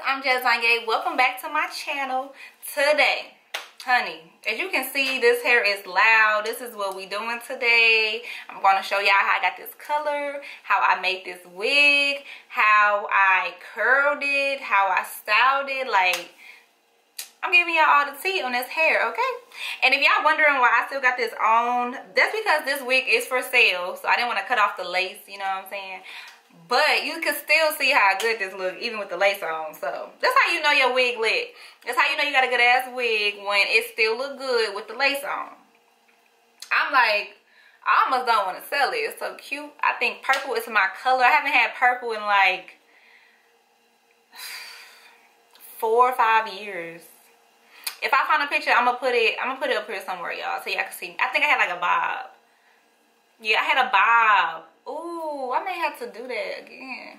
I'm Jasx Aigner. Welcome back to my channel. Today, honey, as you can see, this hair is loud. This is what we doing today. I'm going to show y'all how I got this color, how I made this wig, how I curled it, how I styled it. Like, I'm giving y'all all the tea on this hair, okay? And if y'all wondering why I still got this on, that's because this wig is for sale. So I didn't want to cut off the lace, you know what I'm saying? But you can still see how good this looks even with the lace on. So that's how you know your wig lit. That's how you know you got a good ass wig, when it still look good with the lace on. I'm like, I almost don't want to sell it. It's so cute. I think purple is my color. I haven't had purple in like 4 or 5 years. If I find a picture, I'm gonna put it up here somewhere, y'all, so y'all can see. I think I had like a bob. Yeah, I had a bob. Ooh, I may have to do that again.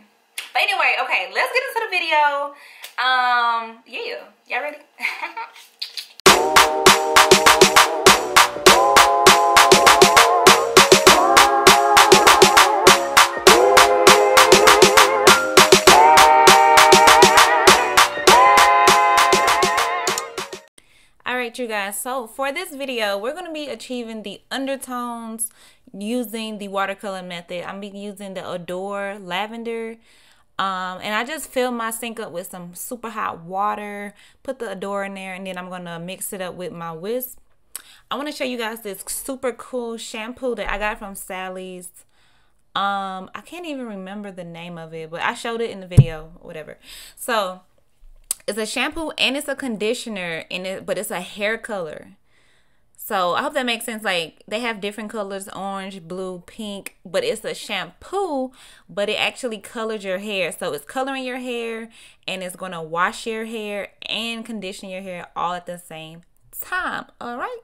But anyway, okay, let's get into the video. Yeah, y'all ready? Alright, you guys, so for this video, we're going to be achieving the undertones using the watercolor method. I'm be using the Adore Lavender. And I just filled my sink up with some super hot water, put the Adore in there, and then I'm going to mix it up with my Wigs. I want to show you guys this super cool shampoo that I got from Sally's. I can't even remember the name of it, but I showed it in the video, whatever. So it's a shampoo and it's a conditioner in it, but it's a hair color. So I hope that makes sense. Like, they have different colors, orange, blue, pink, but it's a shampoo, but it actually colors your hair. So it's coloring your hair, and it's going to wash your hair and condition your hair all at the same time. All right.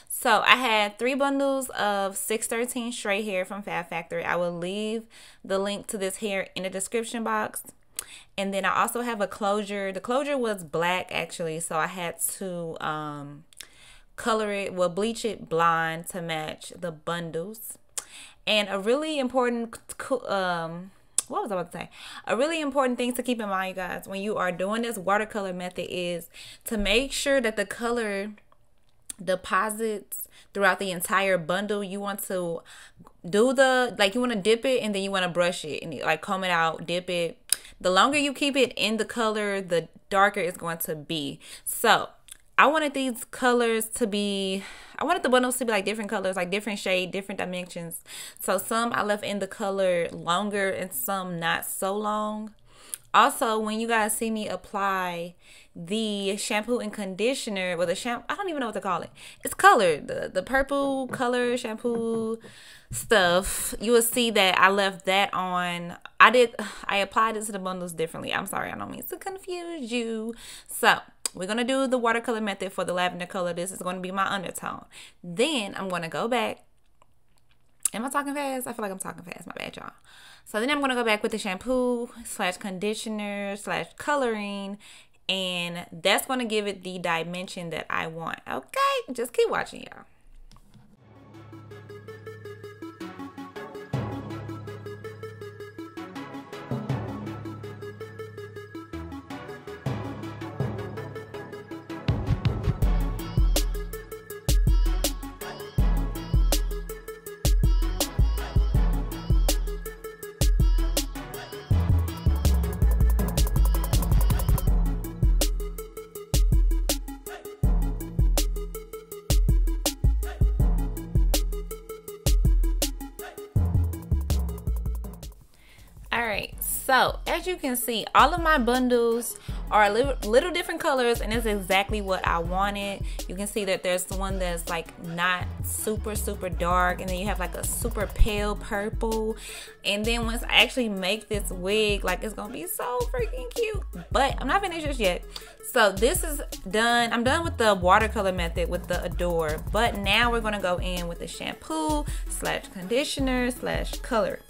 So I had 3 bundles of 613 straight hair from Fab Factory. I will leave the link to this hair in the description box. And then I also have a closure. The closure was black actually, so I had to color it, well, bleach it blonde to match the bundles. And a really important what was I about to say? A really important thing to keep in mind, you guys, when you are doing this watercolor method is to make sure that the color deposits throughout the entire bundle. You want to do you want to dip it, and then you want to brush it and like comb it out, dip it. The longer you keep it in the color, the darker it's going to be. So I wanted these colors to be, I wanted the bundles to be like different colors, like different shade, different dimensions. So some I left in the color longer and some not so long. Also, when you guys see me apply the shampoo and conditioner, well, the shampoo, I don't even know what to call it. It's colored, the purple color shampoo stuff. You will see that I left that on. I applied it to the bundles differently. I'm sorry, I don't mean to confuse you. So we're going to do the watercolor method for the lavender color. This is going to be my undertone. Then I'm going to go back. Am I talking fast? I feel like I'm talking fast. My bad, y'all. So then I'm going to go back with the shampoo / conditioner / coloring. And that's going to give it the dimension that I want. Okay? Just keep watching, y'all. Alright, so as you can see, all of my bundles are a little different colors, and it's exactly what I wanted. You can see that there's one that's like not super dark, and then you have like a super pale purple. And then once I actually make this wig, like, it's gonna be so freaking cute. But I'm not finished just yet. So this is done. I'm done with the watercolor method with the Adore, but now we're gonna go in with the shampoo / conditioner / color.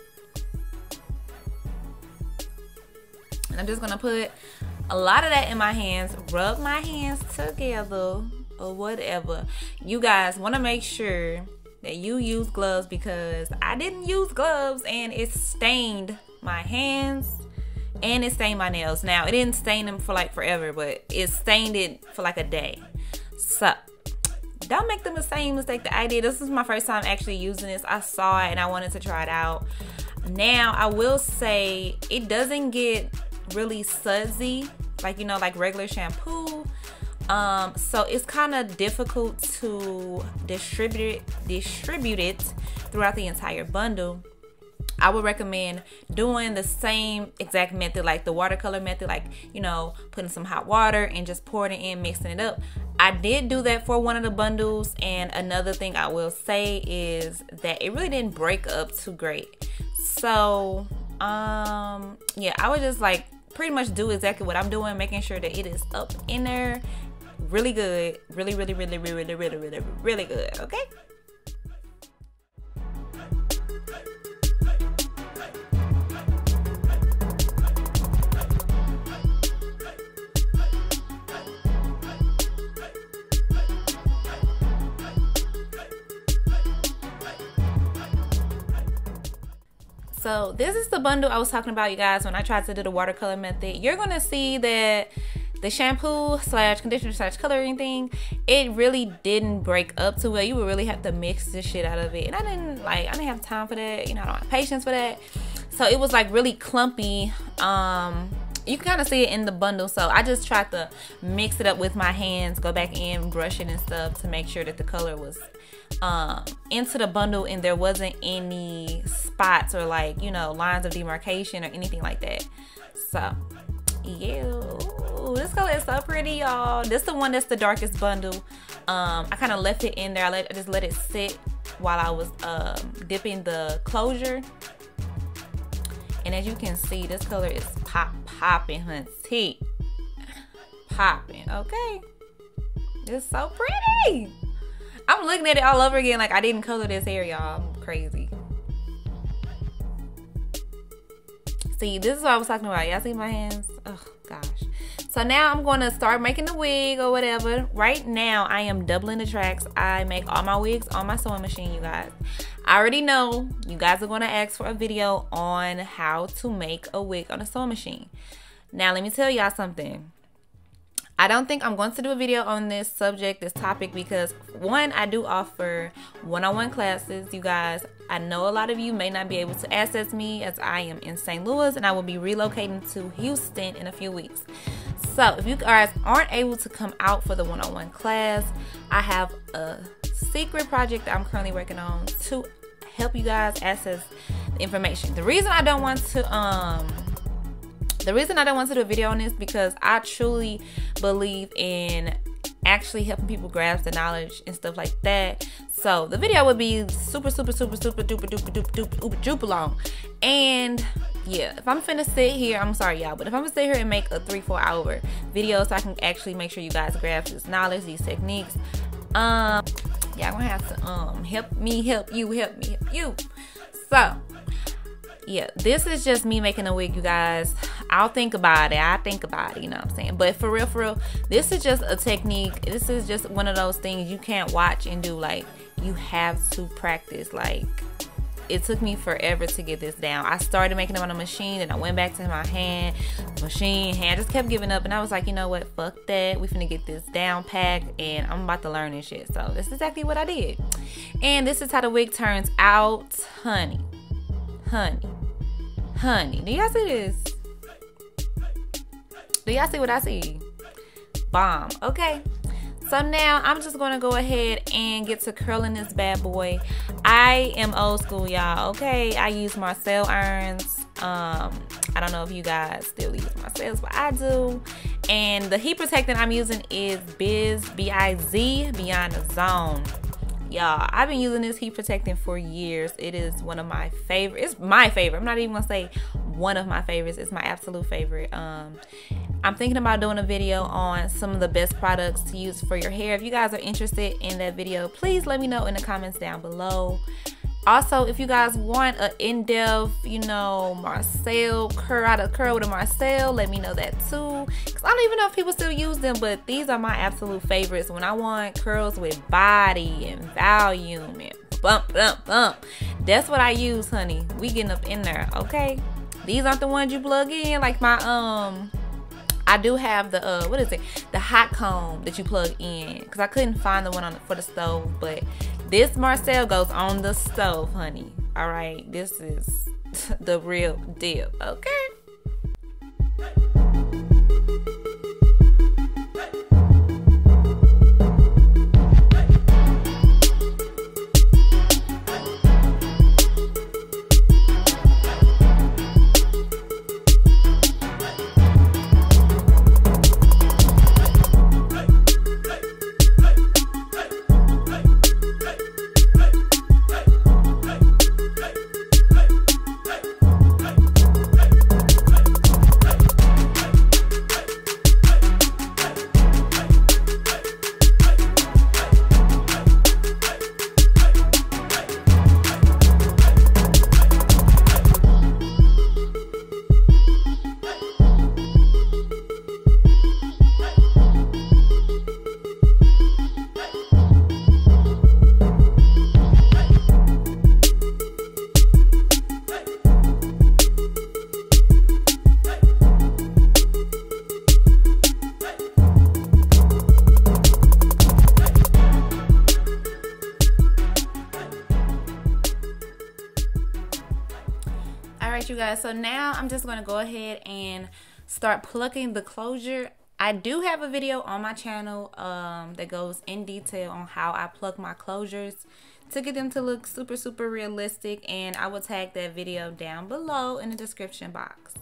And I'm just going to put a lot of that in my hands, rub my hands together or whatever. You guys want to make sure that you use gloves, because I didn't use gloves and it stained my hands and it stained my nails. Now, it didn't stain them for like forever, but it stained it for like a day. So, don't make the same mistake that I did. This is my first time actually using this. I saw it and I wanted to try it out. Now, I will say it doesn't get really sudsy, like, you know, like regular shampoo. So it's kind of difficult to distribute it throughout the entire bundle. I would recommend doing the same exact method, like the watercolor method, like, you know, putting some hot water and just pouring it in, mixing it up. I did do that for one of the bundles, and another thing I will say is that it really didn't break up too great. So, yeah, I would just like pretty much do exactly what I'm doing, making sure that it is up in there really good, really good, okay? So this is the bundle I was talking about, you guys, when I tried to do the watercolor method. You're gonna see that the shampoo slash conditioner slash coloring thing, it really didn't break up too well. You would really have to mix the shit out of it, and I didn't have time for that. You know, I don't have patience for that. So it was like really clumpy. You can kind of see it in the bundle. So I just tried to mix it up with my hands, go back in, brush it and stuff to make sure that the color was into the bundle and there wasn't any spots or like, you know, lines of demarcation or anything like that. So yeah, this color is so pretty, y'all. This is the one that's the darkest bundle. I kind of left it in there. I just let it sit while I was dipping the closure. And as you can see, this color is popping, hunty. Popping, okay? It's so pretty. I'm looking at it all over again like I didn't color this hair, y'all. I'm crazy. See, this is what I was talking about. Y'all see my hands? Oh, gosh. So now I'm going to start making the wig or whatever. Right now, I am doubling the tracks. I make all my wigs on my sewing machine, you guys. I already know you guys are going to ask for a video on how to make a wig on a sewing machine. Now, let me tell y'all something. I don't think I'm going to do a video on this subject, this topic, because one, I do offer one-on-one classes, you guys. I know a lot of you may not be able to access me as I am in St. Louis and I will be relocating to Houston in a few weeks. So if you guys aren't able to come out for the one-on-one class, I have a secret project that I'm currently working on to help you guys access the information. The reason I don't want to do a video on this because I truly believe in actually helping people grasp the knowledge and stuff like that. So the video would be super duper long. And yeah, if I'm finna sit here, I'm sorry y'all, but if I'm gonna sit here and make a 3-4 hour video so I can actually make sure you guys grasp this knowledge, these techniques, y'all gonna have to help me help you. So yeah, this is just me making a wig, you guys. I'll think about it, you know what I'm saying? But for real, this is just a technique. This is just one of those things you can't watch and do. Like, you have to practice. Like, it took me forever to get this down. I started making them on a machine, and I went back to my hand, I just kept giving up, and I was like, you know what, fuck that. We finna get this down packed, and I'm about to learn this shit. So this is exactly what I did. And this is how the wig turns out, honey. Do y'all see this? Do y'all see what I see? Bomb. Okay. So now I'm just going to go ahead and get to curling this bad boy. I am old school, y'all. Okay. I use Marcel irons. I don't know if you guys still use Marcel's, but I do. And the heat protectant I'm using is BIZ Beyond The Zone. Y'all, I've been using this heat protectant for years. It is one of my favorites. It's my favorite. I'm not even gonna say one of my favorites. It's my absolute favorite. I'm thinking about doing a video on some of the best products to use for your hair. If you guys are interested in that video, please let me know in the comments down below. Also, if you guys want an in-depth, you know, Marcel curl, how to curl with a Marcel, let me know that too. Because I don't even know if people still use them, but these are my absolute favorites. When I want curls with body and volume and bump, that's what I use, honey. We getting up in there, okay? These aren't the ones you plug in. Like my I do have the what is it? The hot comb that you plug in, because I couldn't find the one for the stove. But this Marcel goes on the stove, honey. All right, this is the real deal. Okay. You guys, so now I'm just going to go ahead and start plucking the closure. I do have a video on my channel that goes in detail on how I pluck my closures to get them to look super realistic, and I will tag that video down below in the description box.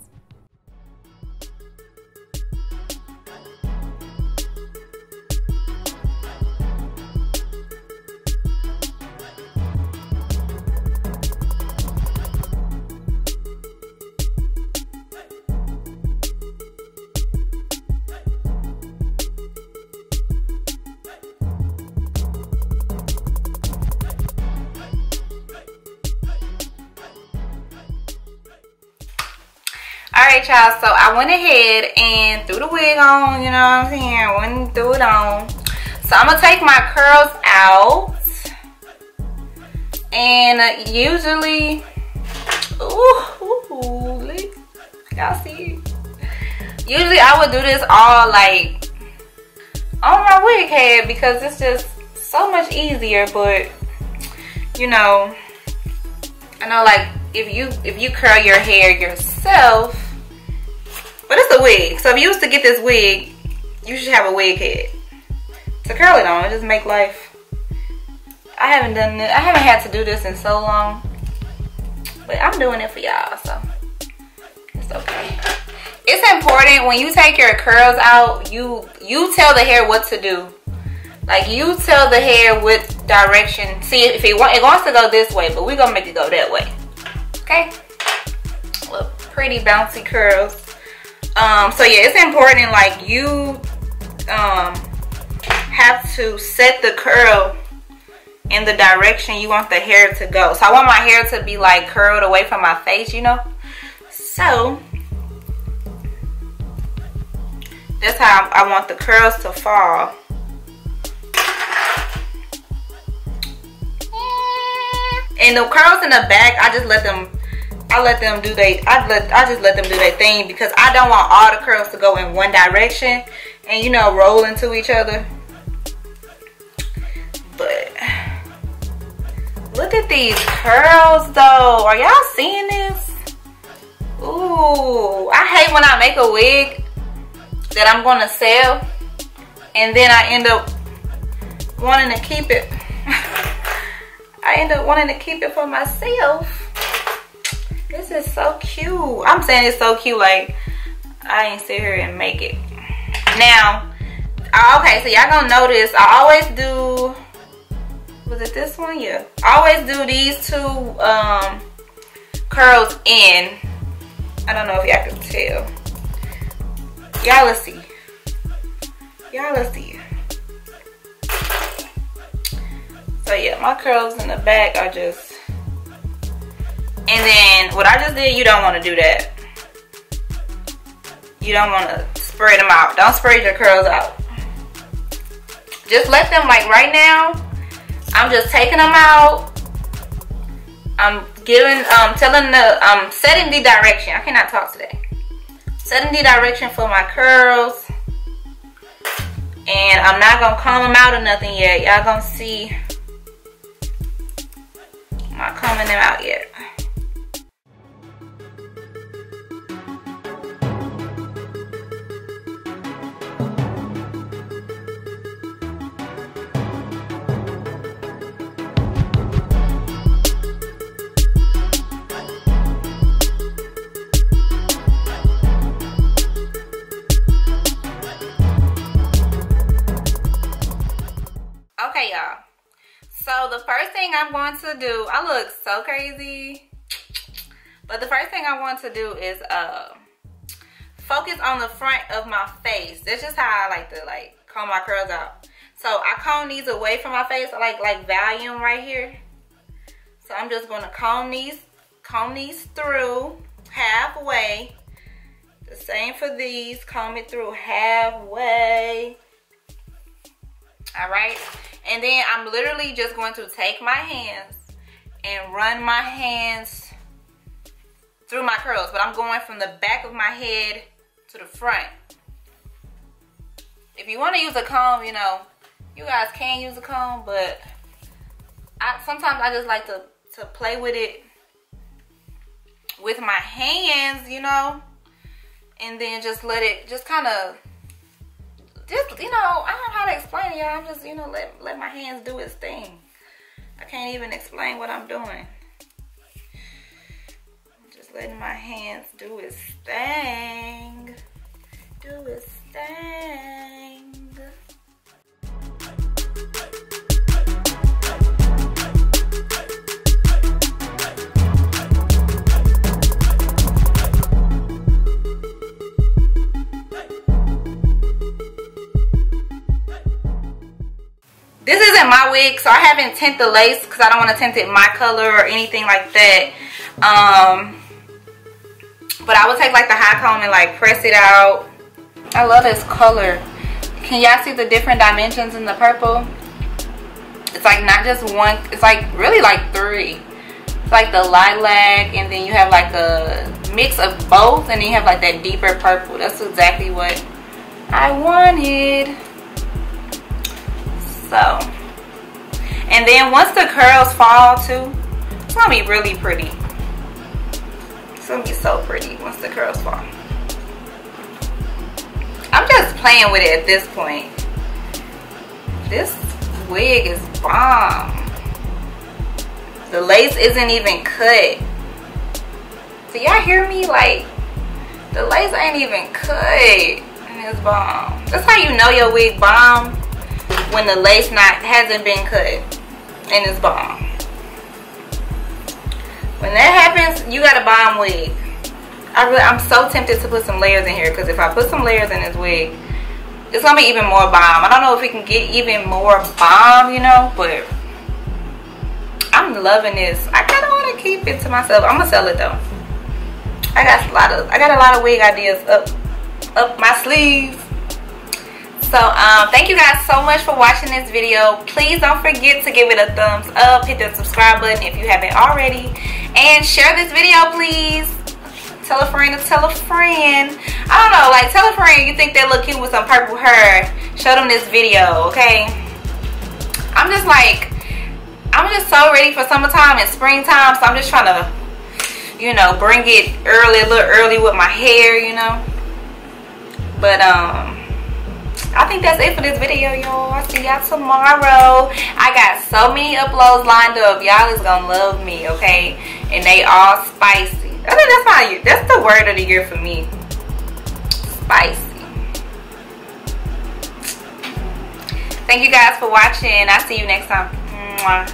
Alright, y'all, so I went ahead and threw the wig on, you know what I'm saying? Went and threw it on. So I'm gonna take my curls out. And usually, y'all see? Usually I would do this all like on my wig head because it's just so much easier, but you know, I know like if you curl your hair yourself, but it's a wig, so if you used to get this wig, you should have a wig head to curl it on. It just make life. I haven't had to do this in so long, but I'm doing it for y'all, so it's okay. It's important when you take your curls out, you tell the hair what to do. Like, you tell the hair what direction. See, if it wants to go this way, but we're gonna make it go that way. Okay? Look, pretty bouncy curls. So yeah, it's important, like, you have to set the curl in the direction you want the hair to go. So I want my hair to be like curled away from my face, you know? So that's how I want the curls to fall. And the curls in the back, I just let them do their thing, because I don't want all the curls to go in one direction and, you know, roll into each other. But look at these curls though. Are y'all seeing this? Ooh, I hate when I make a wig that I'm gonna sell and then I end up wanting to keep it. I end up wanting to keep it for myself. This is so cute. I'm saying it's so cute, like I ain't sit here and make it. Now, okay, so y'all gonna notice I always do, was it this one? Yeah. I always do these two curls in. I don't know if y'all can tell. Y'all, let's see. Y'all, let's see. So yeah, my curls in the back are just, and then what I just did, you don't want to do that. You don't want to spread them out. Don't spread your curls out. Just let them, like right now, I'm just taking them out. I'm setting the direction. I cannot talk today. Setting the direction for my curls. And I'm not gonna comb them out or nothing yet. Y'all gonna see. I'm not combing them out yet. Okay, y'all. So the first thing I'm going to do, I look so crazy, but the first thing I want to do is focus on the front of my face. That's just how I like to comb my curls out. So I comb these away from my face, like volume right here. So I'm just going to comb these through halfway. The same for these, comb it through halfway. All right. And then I'm literally just going to take my hands and run my hands through my curls. But I'm going from the back of my head to the front. If you want to use a comb, you know, you guys can use a comb. But sometimes I just like to play with it with my hands, you know. And then just let it just kind of... Just, you know, I don't know how to explain it, y'all. I'm just, you know, let my hands do its thing. I can't even explain what I'm doing. I'm just letting my hands do its thing. Do its thing. This isn't my wig, so I haven't tinted the lace because I don't want to tint it my color or anything like that. But I would take like the high comb and like press it out. I love this color. Can y'all see the different dimensions in the purple? It's like not just one, it's like really like three. It's like the lilac, and then you have like a mix of both, and then you have like that deeper purple. That's exactly what I wanted. So, and then once the curls fall too, it's gonna be really pretty. It's gonna be so pretty once the curls fall. I'm just playing with it at this point. This wig is bomb. The lace isn't even cut. Do y'all hear me? Like, the lace ain't even cut, and it's bomb. That's how you know your wig bomb. When the lace hasn't been cut and it's bomb. When that happens, you got a bomb wig. I'm so tempted to put some layers in here, because if I put some layers in this wig, it's gonna be even more bomb. I don't know if we can get even more bomb, you know, but I'm loving this. I kind of want to keep it to myself. I'm gonna sell it though. I got a lot of wig ideas up my sleeve. So thank you guys so much for watching this video. Please don't forget to give it a thumbs up, hit the subscribe button if you haven't already, and share this video, please. Tell a friend to tell a friend. I don't know, like, tell a friend you think they look cute with some purple hair, show them this video, okay? I'm just so ready for summertime and springtime, so I'm just trying to, you know, bring it early, a little early with my hair, you know. But I think that's it for this video, y'all. I'll see y'all tomorrow. I got so many uploads lined up. Y'all is gonna love me, okay? And they all spicy. I think that's the word of the year for me. Spicy. Thank you guys for watching. I'll see you next time. Mwah.